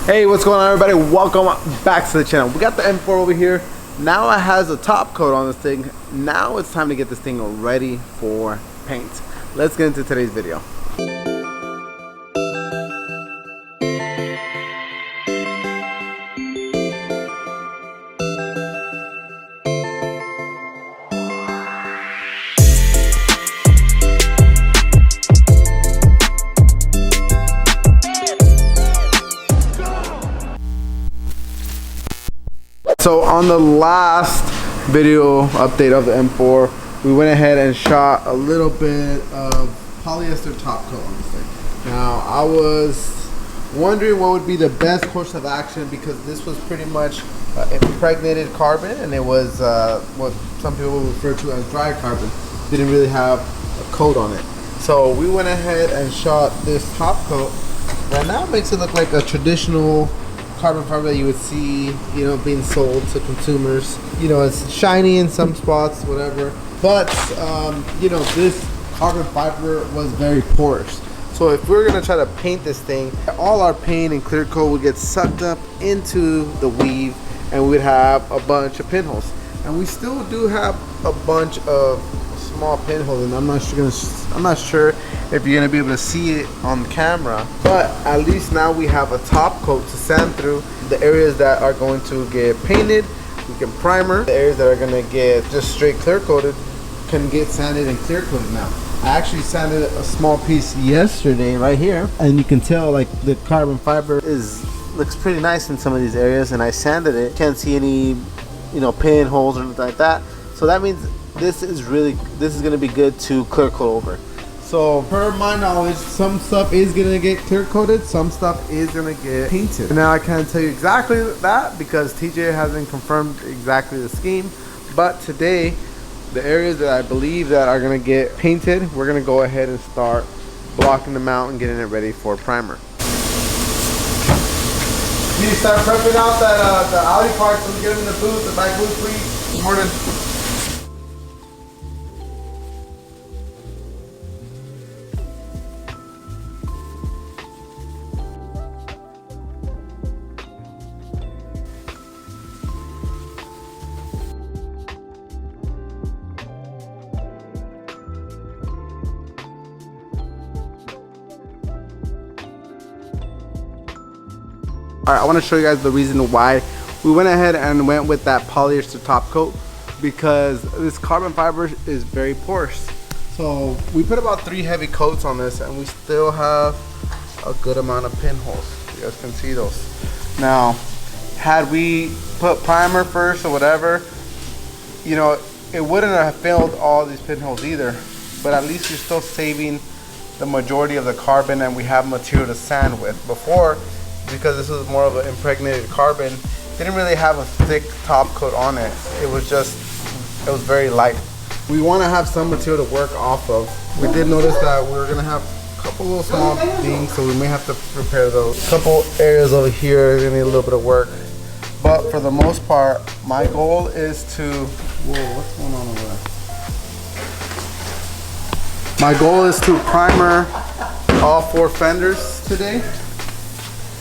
Hey, what's going on, everybody? Welcome back to the channel. We got the M4 over here. Now it has a top coat on this thing. Now it's time to get this thing ready for paint. Let's get into today's video. So on the last video update of the M4, we went ahead and shot a little bit of polyester top coat on this thing. Now I was wondering what would be the best course of action, because this was pretty much impregnated carbon, and it was what some people refer to as dry carbon. Didn't really have a coat on it. So we went ahead and shot this top coat. Right now it makes it look like a traditional carbon fiber that you would see, you know, being sold to consumers. You know, it's shiny in some spots, whatever. But you know, this carbon fiber was very porous. So if we're gonna try to paint this thing, all our paint and clear coat would get sucked up into the weave, and we would have a bunch of pinholes. And we still do have a bunch of small pinholes, and I'm not sure if you're gonna be able to see it on the camera, but at least now we have a top coat to sand through. The areas that are going to get painted, we can primer. The areas that are gonna get just straight clear coated can get sanded and clear coated now. I actually sanded a small piece yesterday right here, and you can tell like the carbon fiber looks pretty nice in some of these areas, and I sanded it. Can't see any, you know, pinholes or anything like that. So that means this is going to be good to clear coat over. So per my knowledge, some stuff is going to get clear coated, some stuff is going to get painted. Now I can't tell you exactly that because TJ hasn't confirmed exactly the scheme, but today the areas that I believe that are going to get painted, we're going to go ahead and start blocking them out and getting it ready for primer. You start prepping out that the Audi parts so we get them in the booth, the back booth, please. Good morning. Alright, I want to show you guys the reason why we went ahead and went with that polyester top coat, because this carbon fiber is very porous. So we put about 3 heavy coats on this, and we still have a good amount of pinholes. You guys can see those. Now, had we put primer first or whatever, you know, it wouldn't have filled all these pinholes either, but at least you're still saving the majority of the carbon, and we have material to sand with. Before, because this was more of an impregnated carbon, didn't really have a thick top coat on it. It was very light. We want to have some material to work off of. We did notice that we were gonna have a couple little small things, so we may have to repair those. A couple areas over here are gonna need a little bit of work. But for the most part, my goal is to, whoa, what's going on over there? My goal is to primer all 4 fenders today.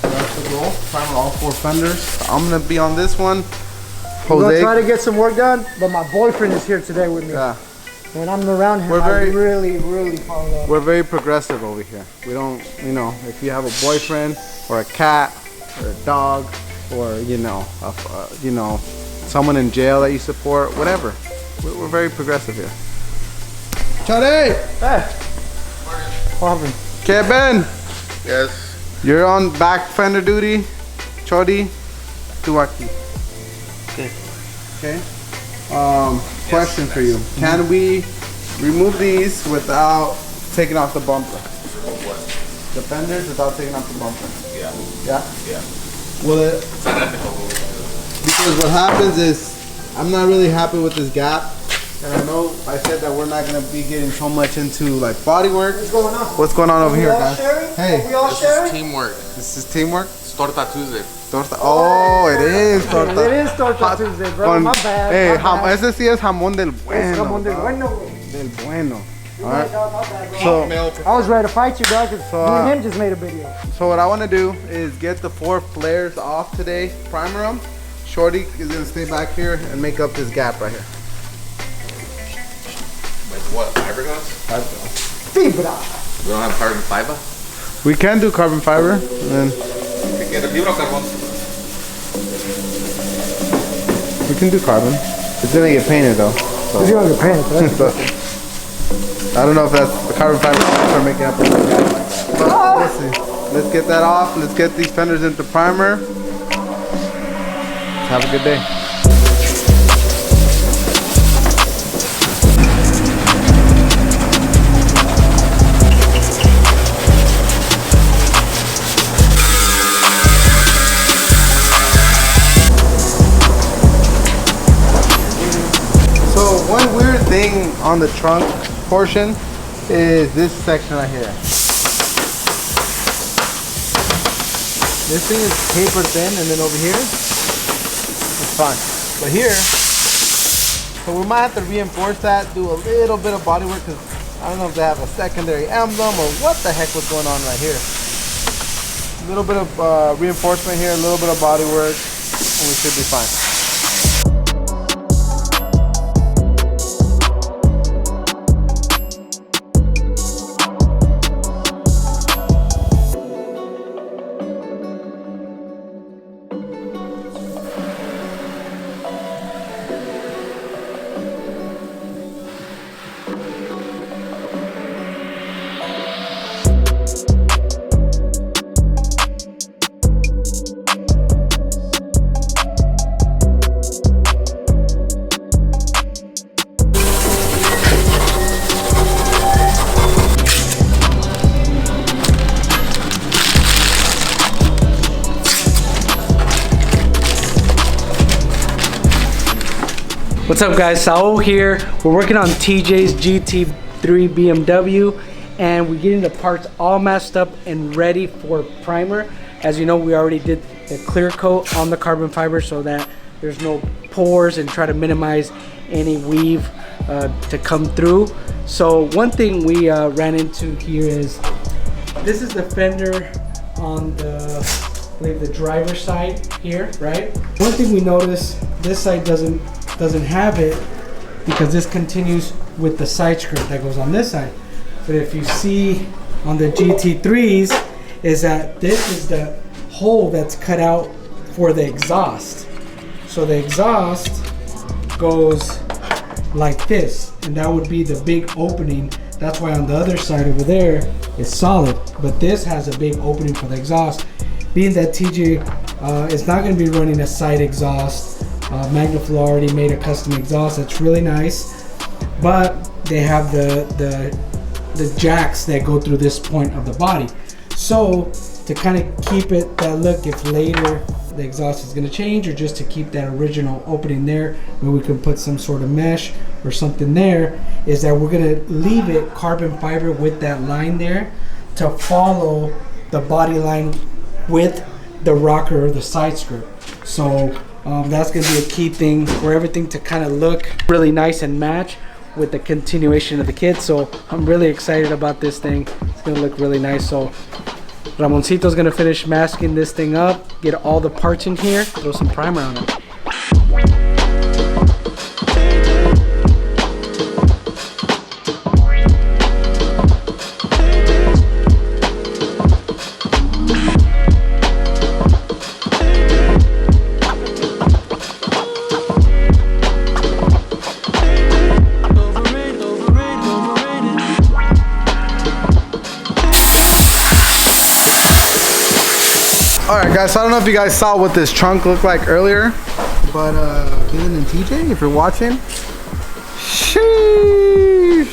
That's the goal. Primer all 4 fenders. I'm gonna be on this one. I'm gonna try to get some work done, but my boyfriend is here today with me. Yeah. When I'm around him, I really fall in love. We're very progressive over here. We don't, you know, if you have a boyfriend or a cat or a dog or you know, someone in jail that you support, whatever. We're very progressive here. Charlie! Hey! What happened? Kevin! Yes. You're on back fender duty. Chodi, tu aquí. Okay. Question for you. Can we remove these without taking off the bumper? What? The fenders without taking off the bumper? Yeah. Yeah? Yeah. Will it? Because what happens is, I'm not really happy with this gap. And I know I said that we're not going to be getting so much into like body work. What's going on? What's going on over here, guys? Sharing? Hey. Are we all sharing? This is teamwork. This is teamwork? It's Torta Tuesday. Torta. Oh, it is torta. It is Torta Tuesday, bro. My bad. Hey, my bad. ese sí es jamón del bueno. Es jamón del bueno. Del bueno. Alright. So I was ready to fight you, dog. Cause you and him just made a video. So what I want to do is get the 4 flares off today, primer them. Shorty is gonna stay back here and make up this gap right here. With what? Fiberglass? Fibra. We don't have carbon fiber? We can do carbon fiber, and then we can do carbon. It's gonna get painted though. So. It's gonna get painted. So, I don't know if that's the carbon fiber for making up the gap like that. But let's see. Let's get that off. Let's get these fenders into primer. Have a good day. So one weird thing on the trunk portion is this section right here. This thing is tapered thin, and then over here, it's fine. But here, so we might have to reinforce that, do a little bit of body work, because I don't know if they have a secondary emblem or what the heck was going on right here. A little bit of reinforcement here, a little bit of body work, and we should be fine. What's up, guys? Saul here. We're working on TJ's GT3 BMW, and we're getting the parts all messed up and ready for primer. As you know, we already did the clear coat on the carbon fiber so that there's no pores and try to minimize any weave to come through. So one thing we ran into here is this is the fender on the, I believe, the driver's side here, right? One thing we noticed, this side doesn't have it because this continues with the side skirt that goes on this side. But if you see on the GT3s, is that this is the hole that's cut out for the exhaust. So the exhaust goes like this, and that would be the big opening. That's why on the other side over there it's solid, but this has a big opening for the exhaust. Being that TJ is not going to be running a side exhaust, Magnaflow already made a custom exhaust that's really nice, but they have the jacks that go through this point of the body. So to kind of keep it that look, if later the exhaust is going to change, or just to keep that original opening there, where we can put some sort of mesh or something there, is that we're going to leave it carbon fiber with that line there to follow the body line with the rocker or the side skirt. So that's going to be a key thing for everything to kind of look really nice and match with the continuation of the kit. So I'm really excited about this thing. It's going to look really nice. So Ramoncito's going to finish masking this thing up, get all the parts in here, throw some primer on it. Alright guys, so I don't know if you guys saw what this trunk looked like earlier, but Dylan and TJ, if you're watching, sheesh,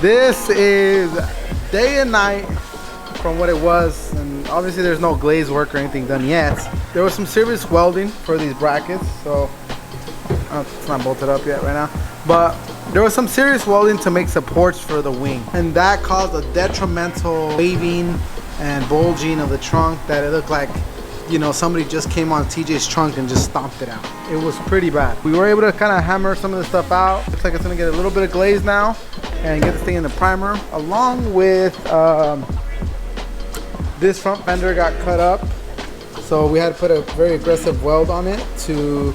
this is day and night from what it was, and obviously there's no glaze work or anything done yet. There was some serious welding for these brackets, so it's not bolted up yet right now, but there was some serious welding to make supports for the wing, and that caused a detrimental waving and bulging of the trunk that it looked like, you know, somebody just came on TJ's trunk and just stomped it out. It was pretty bad. We were able to kind of hammer some of the stuff out. Looks like it's gonna get a little bit of glaze now, and get this thing in the primer, along with this front fender got cut up, so we had to put a very aggressive weld on it to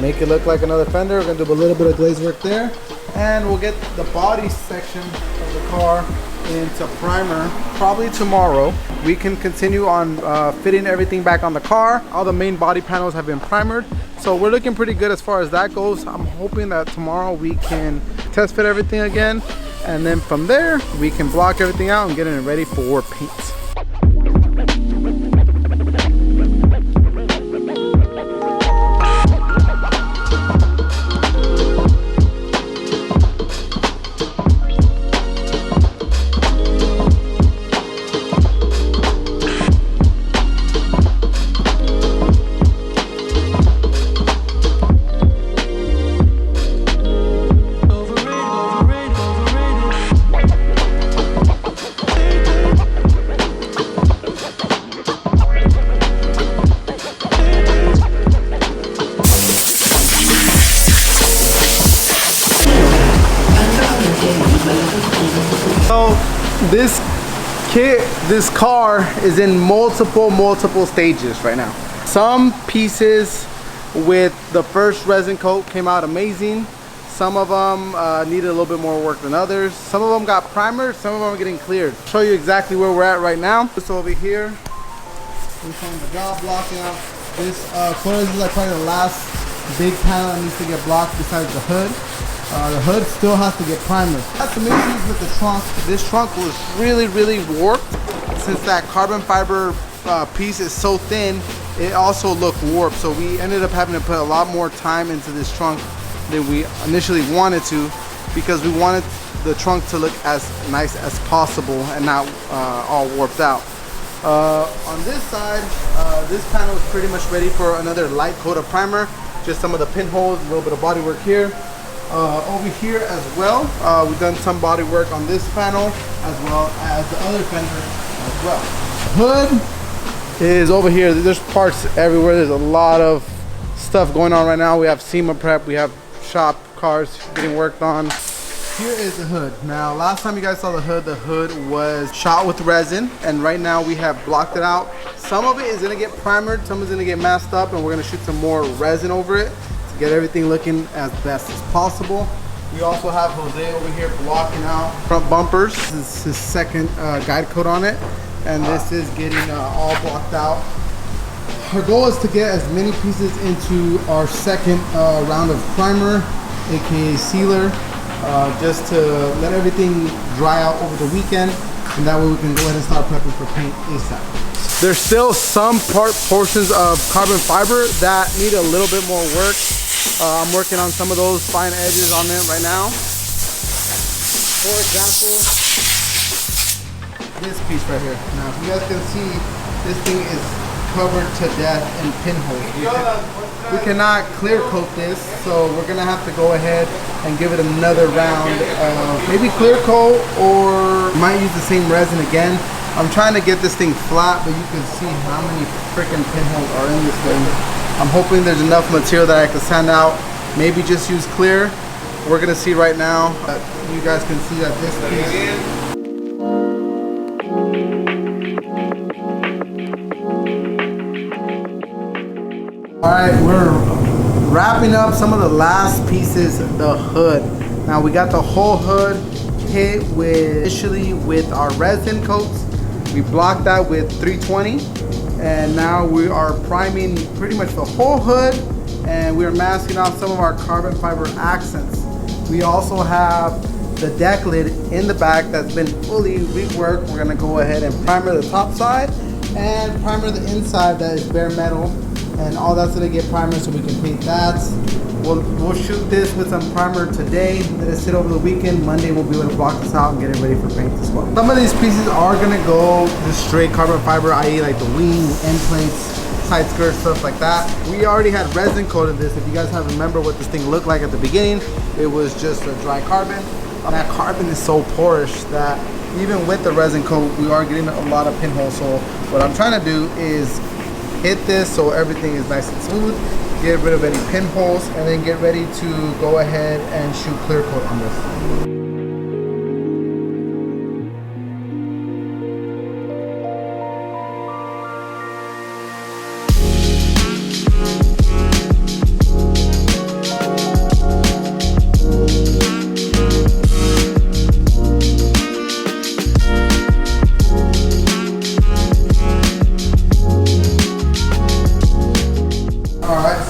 make it look like another fender. We're gonna do a little bit of glaze work there, and we'll get the body section of the car into primer probably tomorrow. We can continue on fitting everything back on the car. All the main body panels have been primered, so we're looking pretty good as far as that goes. I'm hoping that tomorrow we can test fit everything again, and then from there we can block everything out and get it ready for paint. So this car is in multiple stages right now. Some pieces with the first resin coat came out amazing. Some of them needed a little bit more work than others. Some of them got primered, some of them are getting cleared. I'll show you exactly where we're at right now. So over here, we're showing the job blocking out. This is like probably the last big panel that needs to get blocked besides the hood. The hood still has to get primer. That's some issues with the trunk. This trunk was really warped. Since that carbon fiber piece is so thin, it also looked warped. So we ended up having to put a lot more time into this trunk than we initially wanted to, because we wanted the trunk to look as nice as possible and not all warped out. On this side, this panel is pretty much ready for another light coat of primer. Just some of the pinholes, a little bit of body work here. Over here as well, we've done some body work on this panel as well as the other fender as well. Hood is over here. There's parts everywhere. There's a lot of stuff going on right now. We have SEMA prep, we have shop cars getting worked on. Here is the hood. Now, last time you guys saw the hood was shot with resin, and right now we have blocked it out. Some of it is gonna get primered, some is gonna get masked up, and we're gonna shoot some more resin over it to get everything looking as best as possible. We also have Jose over here blocking out front bumpers. This is his second guide coat on it, and this is getting all blocked out. Our goal is to get as many pieces into our second round of primer, aka sealer, just to let everything dry out over the weekend, and that way we can go ahead and start prepping for paint ASAP. There's still some portions of carbon fiber that need a little bit more work. I'm working on some of those fine edges on them right now. For example, this piece right here. Now, if you guys can see, this thing is covered to death in pinholes. We cannot clear coat this, so we're gonna have to go ahead and give it another round of maybe clear coat, or might use the same resin again. I'm trying to get this thing flat, but you can see how many freaking pinholes are in this thing. I'm hoping there's enough material that I can sand out, maybe just use clear. We're gonna see right now. You guys can see that this piece. All right, we're wrapping up some of the last pieces, the hood. Now we got the whole hood hit initially with our resin coats. We blocked that with 320, and now we are priming pretty much the whole hood, and we're masking off some of our carbon fiber accents. We also have the deck lid in the back that's been fully reworked. We're gonna go ahead and primer the top side and primer the inside that is bare metal. And all that's gonna get primer so we can paint that. We'll shoot this with some primer today, let it sit over the weekend. Monday we'll be able to block this out and get it ready for paint as well. Some of these pieces are gonna go just straight carbon fiber, i.e. like the wing, end plates, side skirts, stuff like that. We already had resin coated this. If you guys have remember what this thing looked like at the beginning, it was just a dry carbon. And that carbon is so porous that even with the resin coat, we are getting a lot of pinholes. So what I'm trying to do is hit this so everything is nice and smooth, get rid of any pinholes, and then get ready to go ahead and shoot clear coat on this.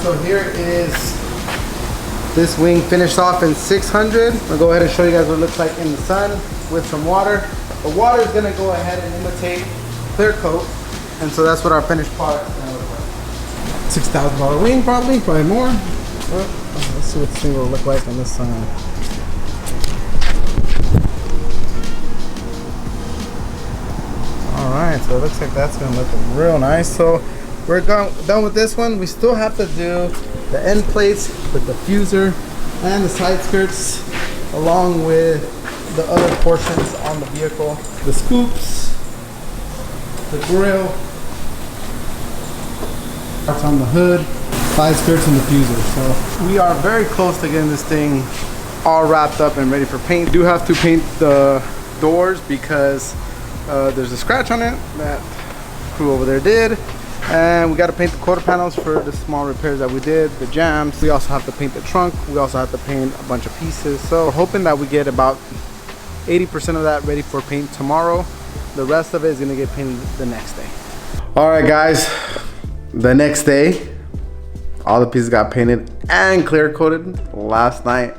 so here is this wing finished off in 600. I'll go ahead and show you guys what it looks like in the sun with some water. The water is gonna go ahead and imitate clear coat, and so that's what our finished product is gonna look like. $6,000 wing, probably more. Well, let's see what this thing will look like in the sun. All right, so it looks like that's gonna look real nice. So we're done with this one. We still have to do the end plates, the diffuser, and the side skirts, along with the other portions on the vehicle. The scoops, the grill, parts on the hood, side skirts, and diffuser. So we are very close to getting this thing all wrapped up and ready for paint. Do have to paint the doors because there's a scratch on it that crew over there did. And we got to paint the quarter panels for the small repairs that we did, the jams. We also have to paint the trunk. We also have to paint a bunch of pieces. So we're hoping that we get about 80% of that ready for paint tomorrow. The rest of it is going to get painted the next day. All right, guys. The next day, all the pieces got painted and clear coated last night.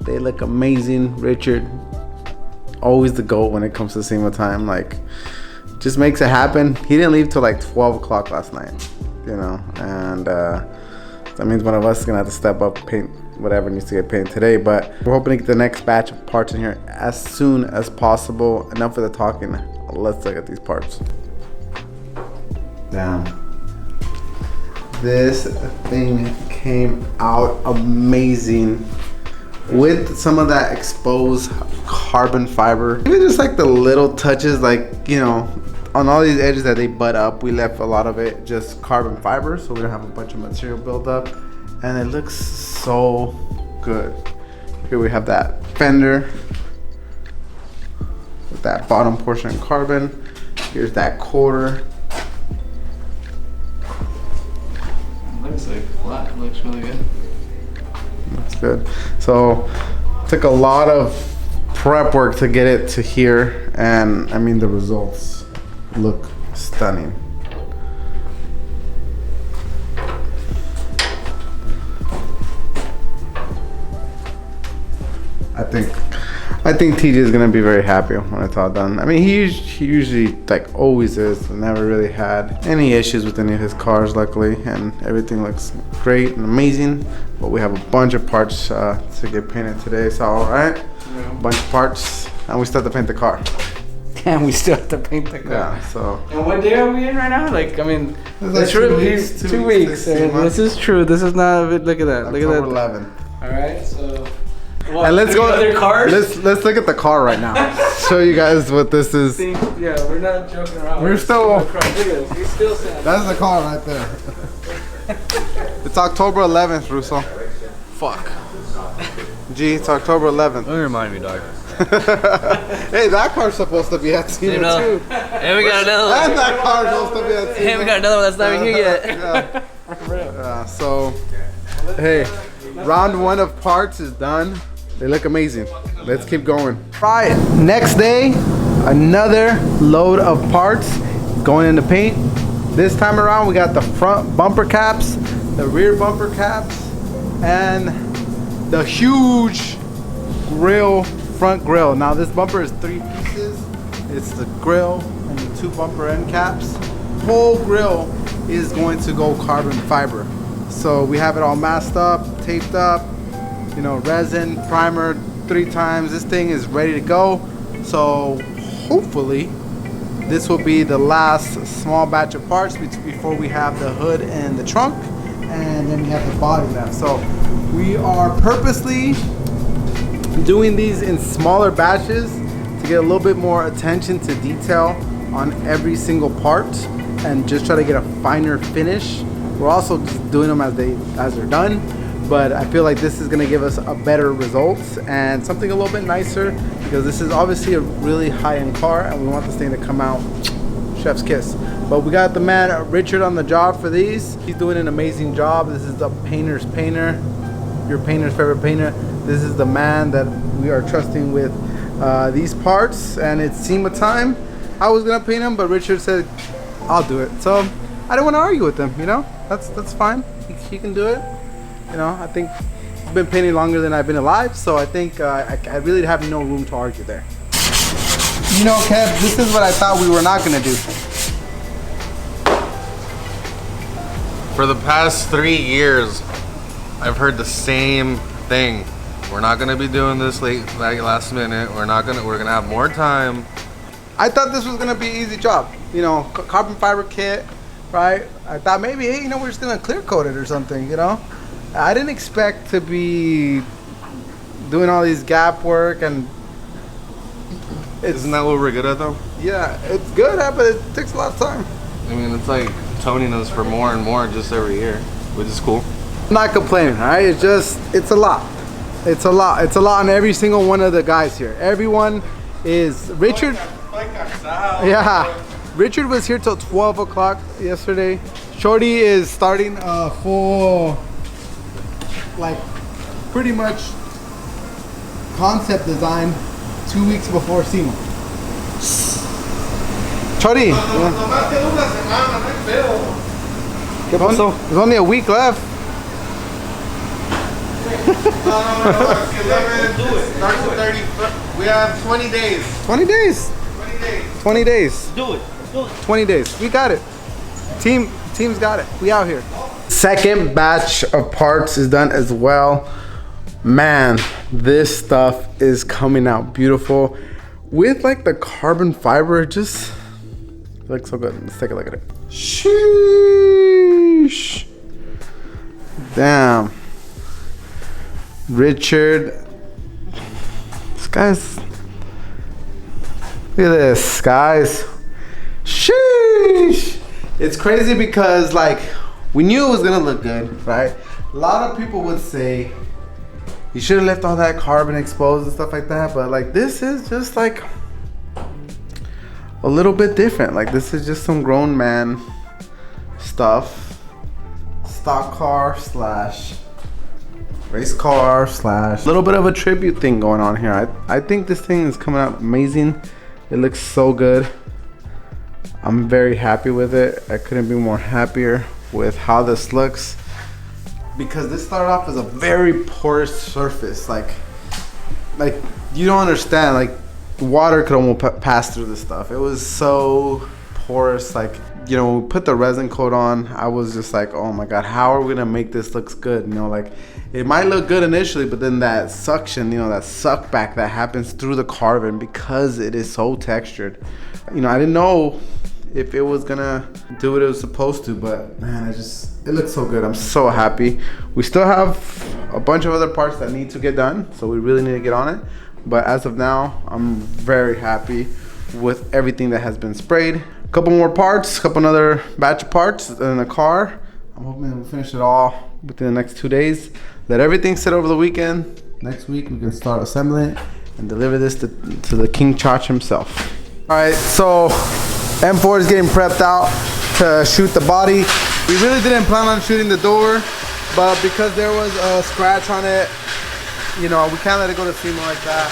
They look amazing. Richard, always the GOAT when it comes to SEMA time. Like, just makes it happen. He didn't leave till like 12 o'clock last night, you know, and that means one of us is gonna have to step up, paint whatever needs to get painted today. But we're hoping to get the next batch of parts in here as soon as possible. Enough of the talking. Let's look at these parts. Damn. This thing came out amazing with some of that exposed carbon fiber. Even just like the little touches, like, you know, on all these edges that they butt up, we left a lot of it just carbon fiber, so we don't have a bunch of material build up, and it looks so good. Here we have that fender with that bottom portion in carbon. Here's that quarter. Looks like flat. Looks really good. That's good. So took a lot of prep work to get it to here, and I mean the results look stunning. I think TJ is gonna be very happy when it's all done. I mean, he usually like always is. Never really had any issues with any of his cars, luckily, and everything looks great and amazing. But we have a bunch of parts to get painted today, so all right, a bunch of parts, and we still have to paint the car. And we still have to paint the car. Yeah, so. And what day are we in right now? Like, I mean, It's true. like 2 weeks. 2 weeks. This is true. This is not. Look at that. Look at October that. 11th. All right, so. What, And let's go. Other cars. Let's look at the car right now. Show you guys what this is. Yeah, we're not joking around. We're still. Look at this. We still sound. That's the car right there. It's October 11th, Russo. Fuck. G, it's October 11th. Don't remind me, dog. Hey, that car's supposed to be at SEMA too. And we got another one. And that car's supposed to be at SEMA. And we got another one that's not even here yet. Yeah, so, hey, round 1 of parts is done. They look amazing. Let's keep going. Right, next day, another load of parts going into paint. This time around, we got the front bumper caps, the rear bumper caps, and the huge grill, front grill. Now this bumper is 3 pieces. It's the grill and the 2 bumper end caps. Whole grill is going to go carbon fiber. So we have it all masked up, taped up, you know, resin, primer 3 times. This thing is ready to go. So hopefully this will be the last small batch of parts before we have the hood and the trunk, and then we have the body left. So we are purposely doing these in smaller batches to get a little bit more attention to detail on every single part and just try to get a finer finish. We're also just doing them as they're done, but I feel like this is gonna give us a better results and something a little bit nicer, because this is obviously a really high-end car and we want this thing to come out chef's kiss. But we got the man Richard on the job for these. He's doing an amazing job. This is the painter's painter, your painter's favorite painter. This is the man that we are trusting with these parts, and it's SEMA time. I was gonna paint him, but Richard said I'll do it. So I don't want to argue with him, you know. That's fine. He can do it. You know, I think I've been painting longer than I've been alive, so I think I really have no room to argue there. You know, Kev, this is what I thought we were not gonna do. For the past 3 years, I've heard the same thing. We're not gonna be doing this last minute. We're gonna have more time. I thought this was gonna be an easy job. You know, carbon fiber kit, right? I thought maybe, hey, you know, we're just gonna clear coat it or something, you know? I didn't expect to be doing all these gap work and Isn't that what we're good at though? yeah, it's good, but it takes a lot of time. I mean, it's like toning us for more and more just every year, which is cool. I'm not complaining, all right? It's a lot. It's a lot. It's a lot on every single one of the guys here. Everyone is Richard. Yeah, Richard was here till 12 o'clock yesterday. Shorty is starting a full, like, pretty much concept design 2 weeks before SEMA. Shorty, there's only a week left. Starts at 30. We have 20 days. 20 days. 20 days. 20 days. Do it. 20 days. We got it. Team's got it. We out here. Second batch of parts is done as well. Man, this stuff is coming out beautiful. With like the carbon fiber, it just looks so good. Let's take a look at it. Sheesh. Damn. Richard. This guy's. Look at this, guys. Sheesh. It's crazy because, like, we knew it was gonna look good, right? A lot of people would say you should have left all that carbon exposed and stuff like that, but like this is just like a little bit different. Like this is just some grown man stuff. Stock car slash race car slash little bit of a tribute thing going on here. I think this thing is coming out amazing. It looks so good. I'm very happy with it. I couldn't be more happier with how this looks, because this started off as a very porous surface. Like you don't understand, like water could almost pass through this stuff. It was so porous. Like, you know, when we put the resin coat on, I was just like, oh my God, how are we gonna make this look good? You know, like it might look good initially, but then that suction, you know, that suck back that happens through the carbon because it is so textured. You know, I didn't know if it was gonna do what it was supposed to, but man, it looks so good. I'm so happy. We still have a bunch of other parts that need to get done, so we really need to get on it. But as of now, I'm very happy with everything that has been sprayed. A couple more parts, another batch of parts in the car. I'm hoping we'll finish it all within the next 2 days. Let everything sit over the weekend. Next week we can start assembling it and deliver this to the King Chach himself. All right, so M4 is getting prepped out to shoot the body. We really didn't plan on shooting the door, but because there was a scratch on it, you know, we can't let it go to SEMA like that.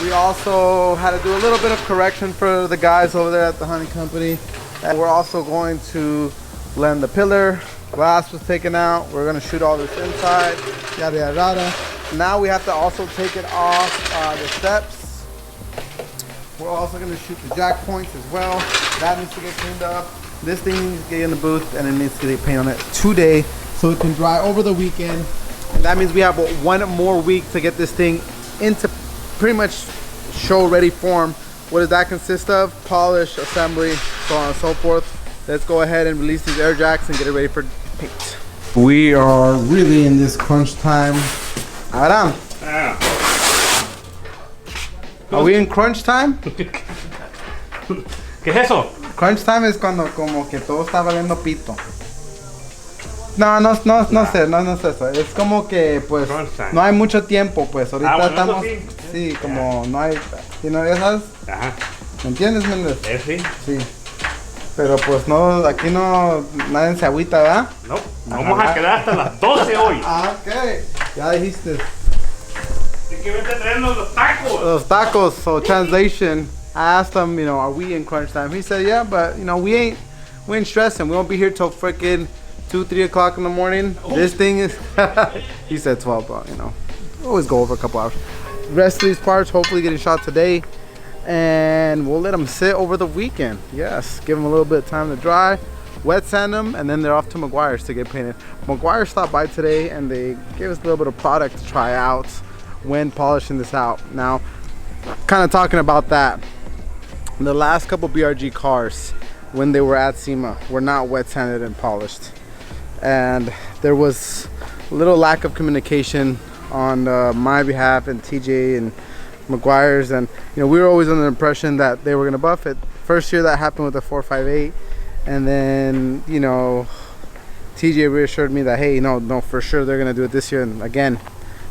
We also had to do a little bit of correction for the guys over there at the hunting company. And we're also going to blend the pillar. Glass was taken out. We're gonna shoot all this inside, yada yada yada. Now we have to also take it off the steps. We're also gonna shoot the jack points as well. That needs to get cleaned up. This thing needs to get in the booth and it needs to get paint on it today so it can dry over the weekend. And that means we have 1 more week to get this thing into pretty much show ready form. What does that consist of? Polish, assembly, so on and so forth. Let's go ahead and release these air jacks and get it ready for paint. We are really in this crunch time. Aram. Are we in crunch time? ¿Qué es eso? Crunch time es cuando como que todo está valiendo pito. No sé eso. Es como que pues no hay mucho tiempo, pues ahorita bueno, estamos, sí, como no hay, si no, ya sabes. Ajá. ¿Me entiendes, Méndez? Sí. Sí. Pero pues no, aquí no, nadie se agüita, ¿verdad? No, vamos a quedar hasta las 12 hoy. Ok, ya dijiste. Hay que vete a traernos los tacos. Los tacos, so translation, I asked him, you know, are we in crunch time? He said, yeah, but you know, we ain't stressing. We won't be here till freaking 2, 3 o'clock in the morning. This thing is, he said 12, but you know, always go over a couple hours. Rest of these parts hopefully getting shot today, and we'll let them sit over the weekend. Yes, give them a little bit of time to dry, wet sand them, and then they're off to McGuire's to get painted. McGuire stopped by today and they gave us a little bit of product to try out when polishing this out. Now, kind of talking about that, the last couple BRG cars when they were at SEMA were not wet sanded and polished, and there was a little lack of communication on my behalf and TJ and McGuire's, and you know, we were always under the impression that they were gonna buff it. First year that happened with the 458, and then you know, TJ reassured me that hey, no, for sure they're gonna do it this year. And again,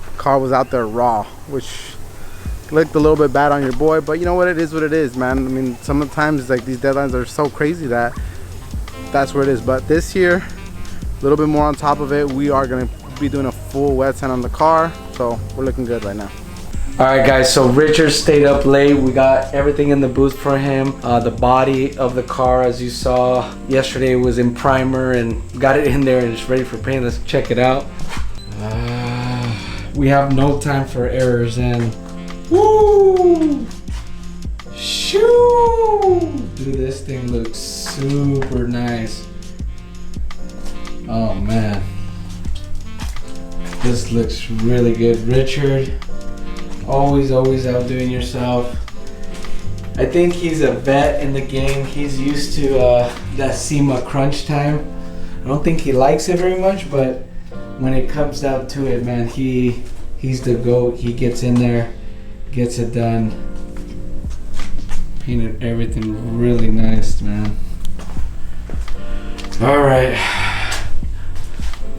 the car was out there raw, which looked a little bit bad on your boy, but you know what, it is what it is, man. I mean, sometimes like these deadlines are so crazy that that's where it is. But this year, a little bit more on top of it. We are gonna be doing a full wet sand on the car, so we're looking good right now. All right, guys, so Richard stayed up late. We got everything in the booth for him. The body of the car, as you saw yesterday, was in primer and got it in there and it's ready for paint. Let's check it out. We have no time for errors, and woo! Shoo! Dude, this thing looks super nice. Oh man, this looks really good. Richard, always outdoing yourself. I think he's a vet in the game. He's used to that SEMA crunch time. I don't think he likes it very much, but when it comes down to it, man, he's the GOAT. He gets in there, gets it done. Painted everything really nice, man. All right.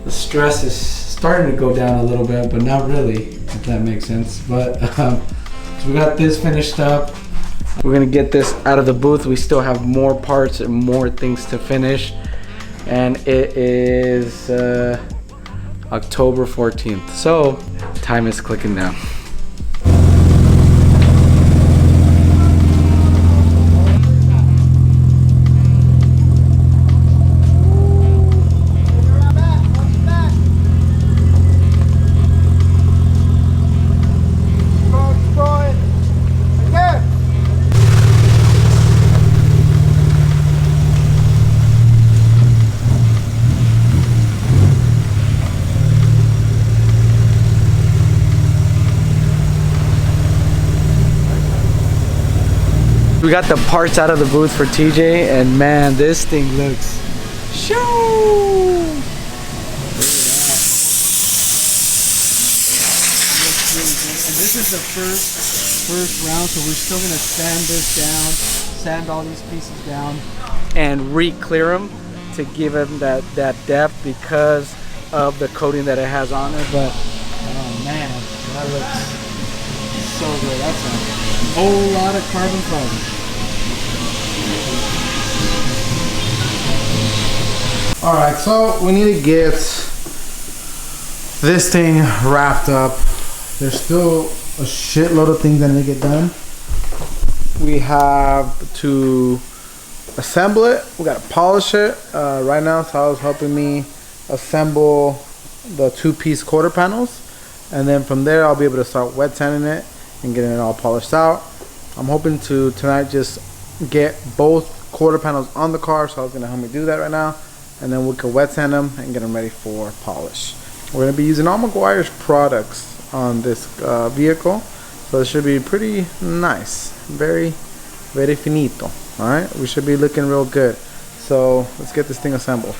The stress is starting to go down a little bit, but not really, if that makes sense. But so we got this finished up. We're gonna get this out of the booth. We still have more parts and more things to finish, and it is October 14th, so time is clicking down. We got the parts out of the booth for TJ, and man, this thing looks shoo! Look at that. And this is the first round, so we're still gonna sand this down, sand all these pieces down, and re-clear them to give them that depth because of the coating that it has on it. But oh man, that looks so good. That's a whole lot of carbon fiber. All right, so we need to get this thing wrapped up. There's still a shitload of things that need to get done. We have to assemble it. We got to polish it. Right now, Sal's helping me assemble the 2-piece quarter panels, and then from there I'll be able to start wet sanding it and getting it all polished out. I'm hoping to tonight just get both quarter panels on the car, so I was gonna help me do that right now, and then we can wet sand them and get them ready for polish. We're gonna be using all McGuire's products on this vehicle, so it should be pretty nice, very finito. All right, we should be looking real good. So let's get this thing assembled.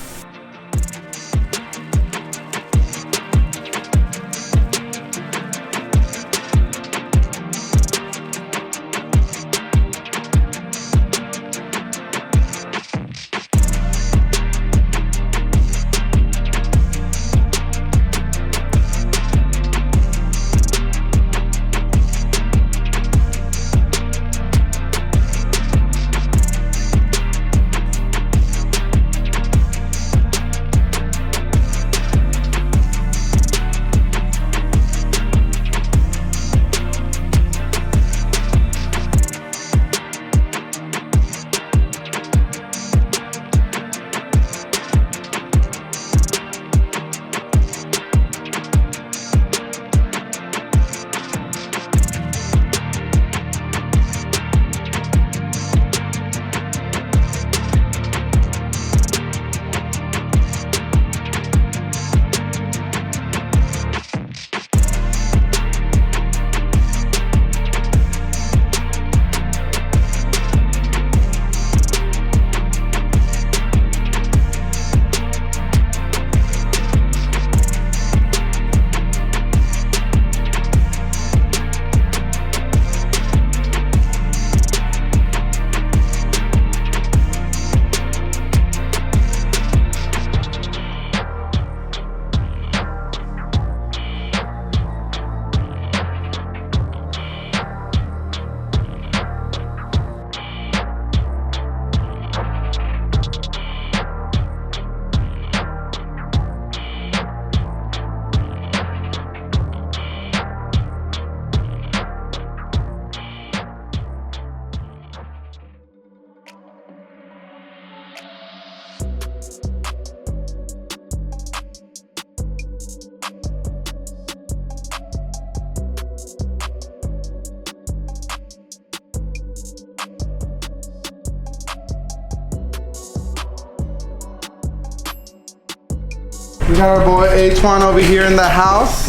We got our boy H1 over here in the house.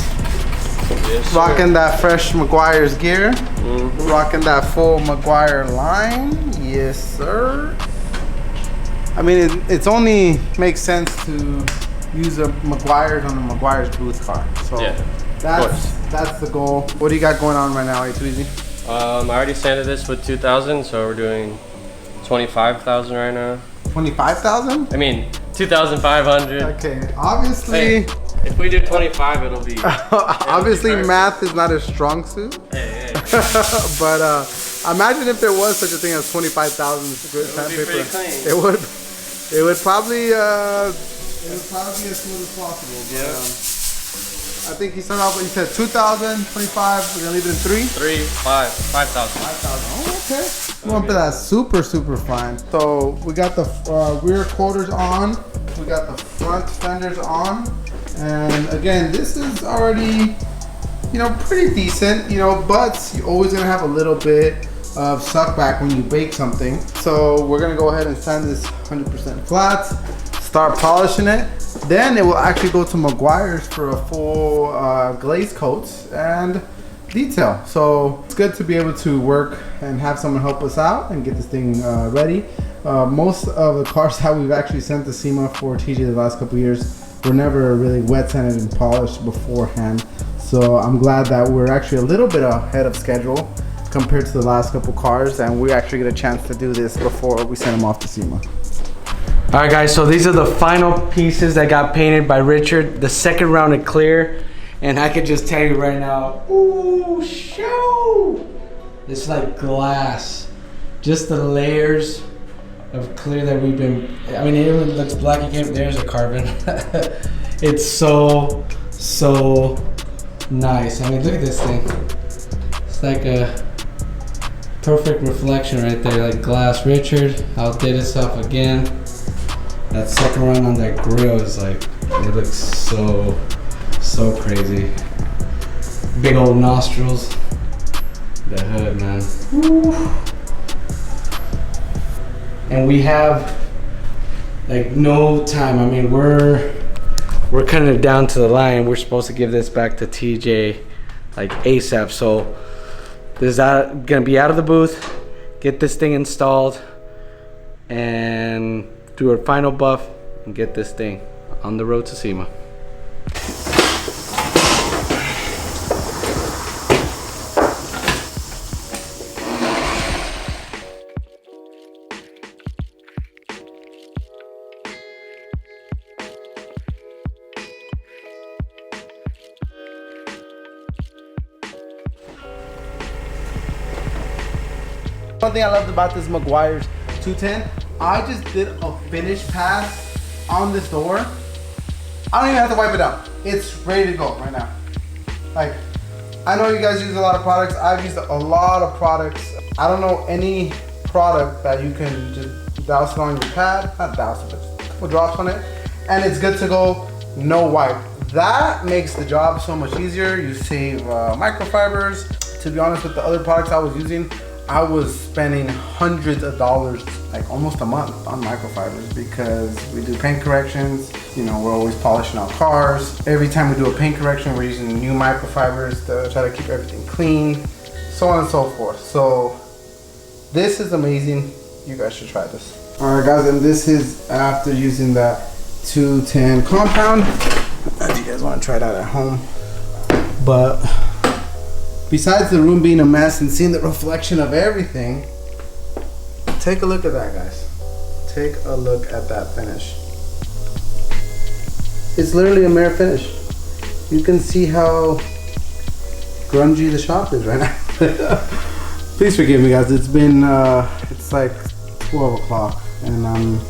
Yes, rocking that fresh Meguiar's gear. Rocking that full Meguiar line. Yes, sir. I mean, it's only makes sense to use a Meguiar's on a Meguiar's booth car. So yeah, that's the goal. What do you got going on right now, A2Z? I already sanded this with 2,000, so we're doing 25,000 right now. 25,000? I mean, 2,500. Okay, obviously. Hey, if we do 25, it'll be. Obviously, math is not a strong suit. Hey. But imagine if there was such a thing as 25,000 good sandpaper. It would probably be as smooth as possible. But, Yeah. I think he started off when he said 2,000, 25. We're gonna leave it in 3. 3, 5, 5,000. 5,000. Oh, okay. We went for that super fine. So we got the rear quarters on. We got the front fenders on. And again, this is already, you know, pretty decent, you know, but you're always gonna have a little bit of suck back when you bake something. So we're gonna go ahead and sand this 100% flat, start polishing it. Then it will actually go to Meguiar's for a full glaze coat and detail. So it's good to be able to work and have someone help us out and get this thing ready. Most of the cars that we've actually sent to SEMA for TJ the last couple years were never really wet sanded and polished beforehand. So I'm glad that we're actually a little bit ahead of schedule compared to the last couple cars, and we actually get a chance to do this before we send them off to SEMA. All right, guys, so these are the final pieces that got painted by Richard, the second round of clear. And I could just tell you right now, ooh, shoo! It's like glass. Just the layers of clear that we've been, I mean, it even looks black again. There's a carbon. It's so nice. I mean, look at this thing. It's like a perfect reflection right there, like glass. Richard outdid himself again. That second run on that grill is like, it looks so crazy. Big old nostrils. The hood, man. Woo. And we have like no time. I mean, we're cutting it down to the line. We're supposed to give this back to TJ like ASAP. So this is gonna be out of the booth, get this thing installed, and do our final buff and get this thing on the road to SEMA. One thing I loved about this Meguiar's 210, I just did a finish pass on this door. I don't even have to wipe it out. It's ready to go right now. Like, I know you guys use a lot of products. I've used a lot of products. I don't know any product that you can just douse it on your pad. Not douse it, but just a couple drops on it. And it's good to go, no wipe. That makes the job so much easier. You save microfibers. To be honest, with the other products I was using, I was spending hundreds of dollars, like almost a month, on microfibers because we do paint corrections. You know, we're always polishing our cars. Every time we do a paint correction, we're using new microfibers to try to keep everything clean, so on and so forth. So this is amazing. You guys should try this. All right, guys, and this is after using that 210 compound. If you guys want to try it out at home, but besides the room being a mess and seeing the reflection of everything, take a look at that, guys. Take a look at that finish. It's literally a mirror finish. You can see how grungy the shop is right now. Please forgive me, guys. It's been, it's like 12 o'clock and I'm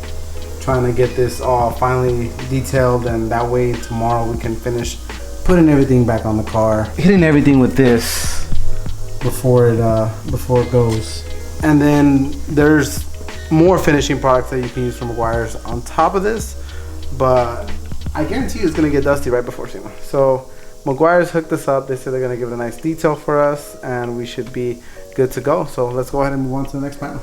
trying to get this all finally detailed, and that way tomorrow we can finish putting everything back on the car, hitting everything with this before it goes. And then there's more finishing products that you can use from Meguiar's on top of this, but I guarantee you it's gonna get dusty right before SEMA. So Meguiar's hooked us up. They said they're gonna give it a nice detail for us and we should be good to go. So let's go ahead and move on to the next panel.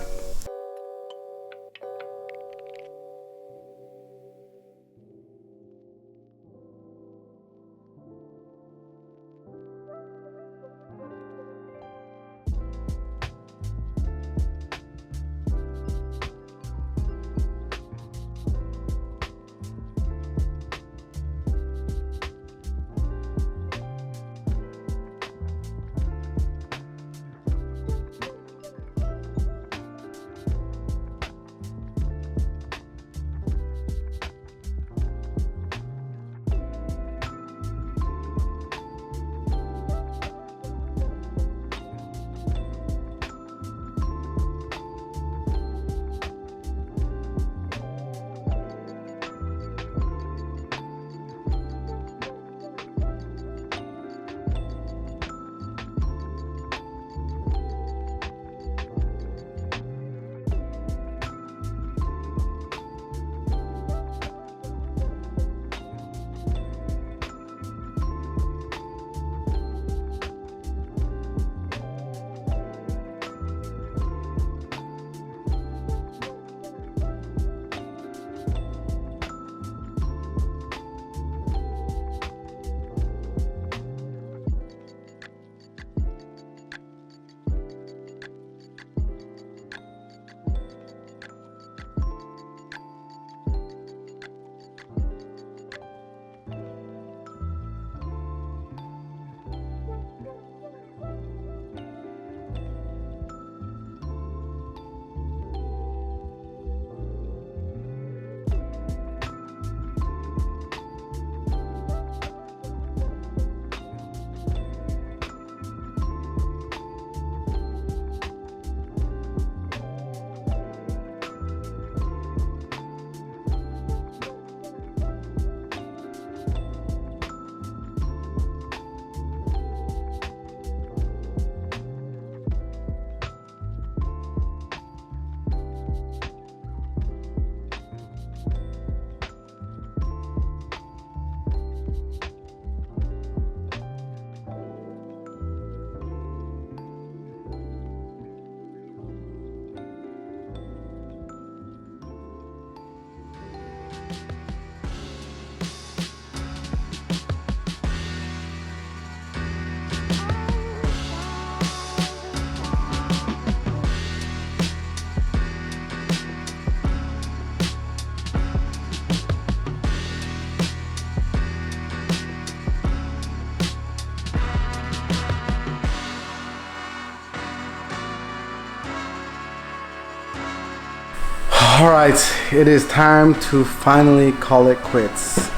right, it is time to finally call it quits.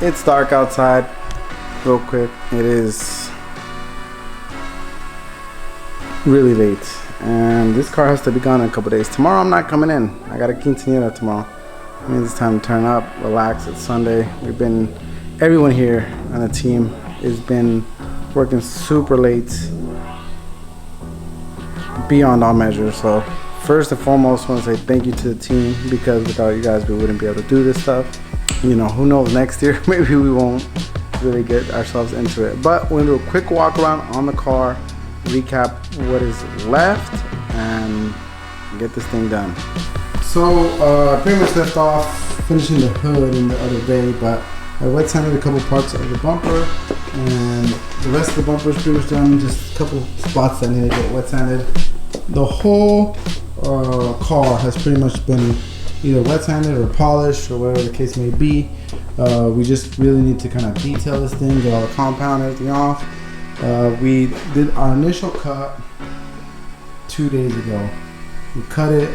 It's dark outside. Real quick, it is really late, and this car has to be gone in a couple days. Tomorrow I'm not coming in. I got a quinceañera tomorrow. It means it's time to turn up, relax. It's Sunday. Everyone here on the team has been working super late, beyond all measures. So first and foremost, I want to say thank you to the team, because without you guys we wouldn't be able to do this stuff. You know, who knows, next year maybe we won't really get ourselves into it. But we're gonna do a quick walk around on the car, recap what is left, and get this thing done. So pretty much left off finishing the hood in the other day, but I wet sanded a couple parts of the bumper, and the rest of the bumper is pretty much done. Just a couple spots that need to get wet sanded. The whole car has pretty much been either wet sanded or polished or whatever the case may be. We just really need to kind of detail this thing, get all the compound, everything off. We did our initial cut 2 days ago. We cut it,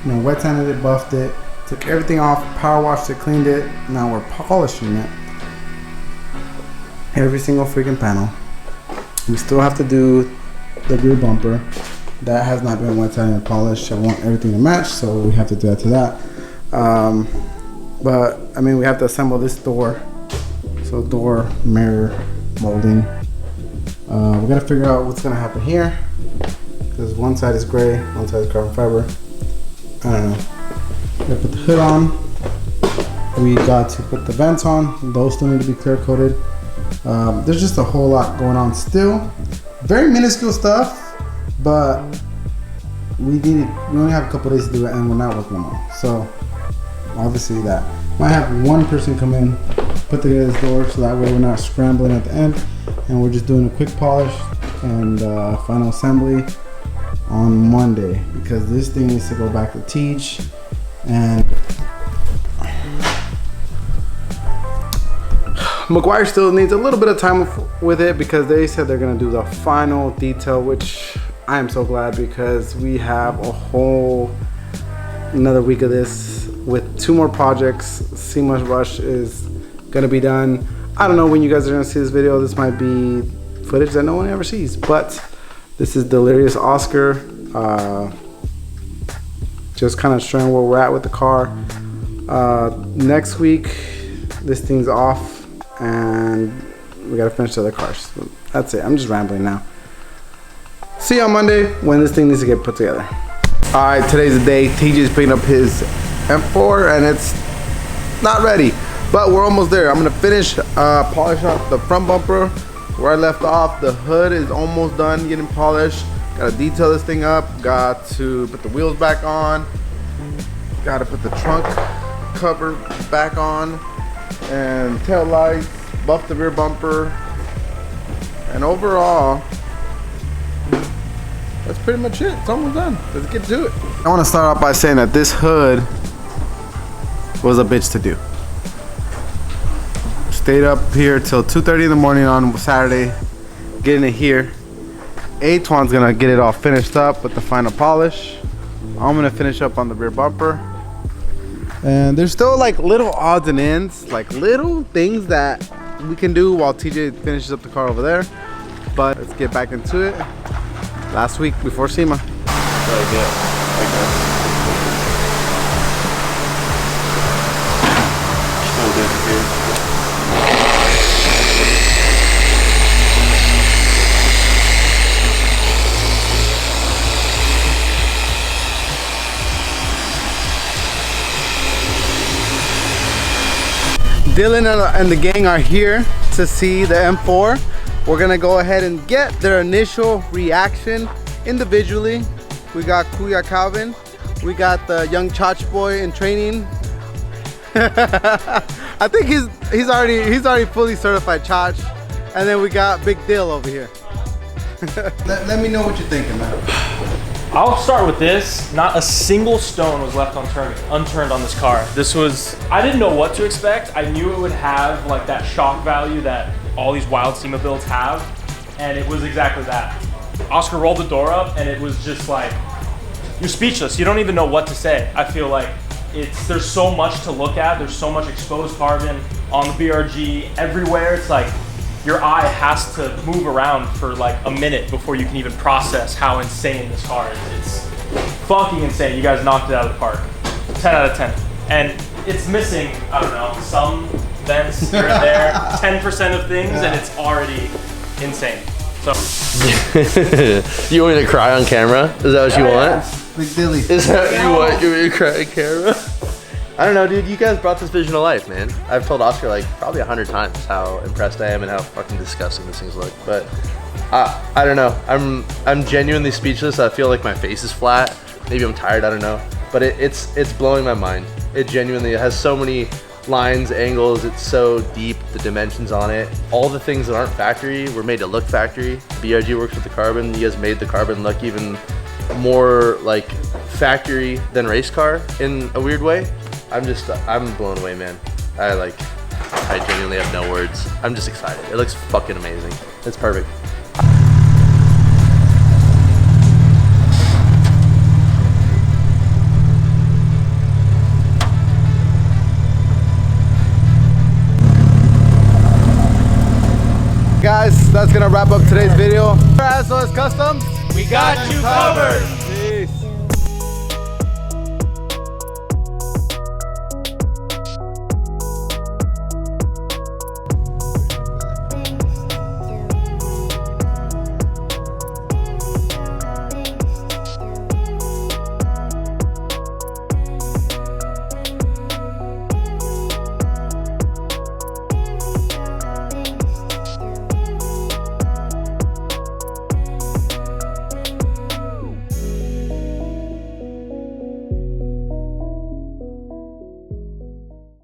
wet sanded it, buffed it, took everything off, power washed it, cleaned it. Now we're polishing it. Every single freaking panel. We still have to do the rear bumper. That has not been wet sanded and polished. I want everything to match, so we have to do that to that. But I mean, we have to assemble this door. So door, mirror, molding. We gotta figure out what's gonna happen here, because one side is gray, one side is carbon fiber. I don't know. We gotta put the hood on. We got to put the vents on. Those still need to be clear coated. There's just a whole lot going on still. Very minuscule stuff, but we only have a couple days to do it, and we're not working on it. So obviously that. Might have one person come in, put together this door, so that way we're not scrambling at the end, and we're just doing a quick polish and final assembly on Monday, because this thing needs to go back to teach. And McGuire still needs a little bit of time with it, because they said they're gonna do the final detail, which I am so glad, because we have another week of this with 2 more projects. SEMA Rush is gonna be done. I don't know when you guys are gonna see this video. This might be footage that no one ever sees, but this is Delirious Oscar. Just kind of showing where we're at with the car. Next week, this thing's off, and we gotta finish the other cars. That's it. I'm just rambling now. See you on Monday when this thing needs to get put together. All right, today's the day. TJ's picking up his M4, and it's not ready, but we're almost there. I'm gonna finish polishing off the front bumper where I left off. The hood is almost done getting polished. Gotta detail this thing up. Got to put the wheels back on. Gotta put the trunk cover back on, and tail lights, buff the rear bumper, and overall, that's pretty much it. It's almost done. Let's get to it. I want to start off by saying that this hood was a bitch to do. Stayed up here till 2:30 in the morning on Saturday, getting it here. Antoine's gonna get it all finished up with the final polish. I'm gonna finish up on the rear bumper. And there's still like little odds and ends, like little things that we can do while TJ finishes up the car over there. But let's get back into it. Last week before SEMA. Really good. Dylan and the gang are here to see the M4. We're gonna go ahead and get their initial reaction individually. We got Kuya Calvin, we got the young Chach boy in training. I think he's already fully certified Chach, and then we got Big Dill over here. let me know what you're thinking, man. I'll start with this. Not a single stone was left unturned on this car. I didn't know what to expect. I knew it would have like that shock value that all these wild SEMA builds have, and it was exactly that. Oscar rolled the door up, and it was just like you're speechless. You don't even know what to say. I feel like there's so much to look at. There's so much exposed carbon on the BRG everywhere. It's like your eye has to move around for like a minute before you can even process how insane this car is. It's fucking insane. You guys knocked it out of the park. 10 out of 10. And it's missing, I don't know, some vents here and there, 10% of things, and it's already insane. So you want me to cry on camera? Is that what you want? Big Dilly. Is that what you want? You want me to cry on camera? I don't know, dude. You guys brought this vision to life, man. I've told Oscar like probably 100 times how impressed I am and how fucking disgusting these things look. But I don't know. I'm genuinely speechless. I feel like my face is flat. Maybe I'm tired. I don't know. But it's blowing my mind. It genuinely has so many lines, angles. It's so deep. The dimensions on it. All the things that aren't factory were made to look factory. BRG works with the carbon. You guys made the carbon look even more like factory than race car in a weird way. I'm blown away, man. I genuinely have no words. I'm just excited. It looks fucking amazing. It's perfect. Guys, that's gonna wrap up today's video. As always, Customz, we got you covered.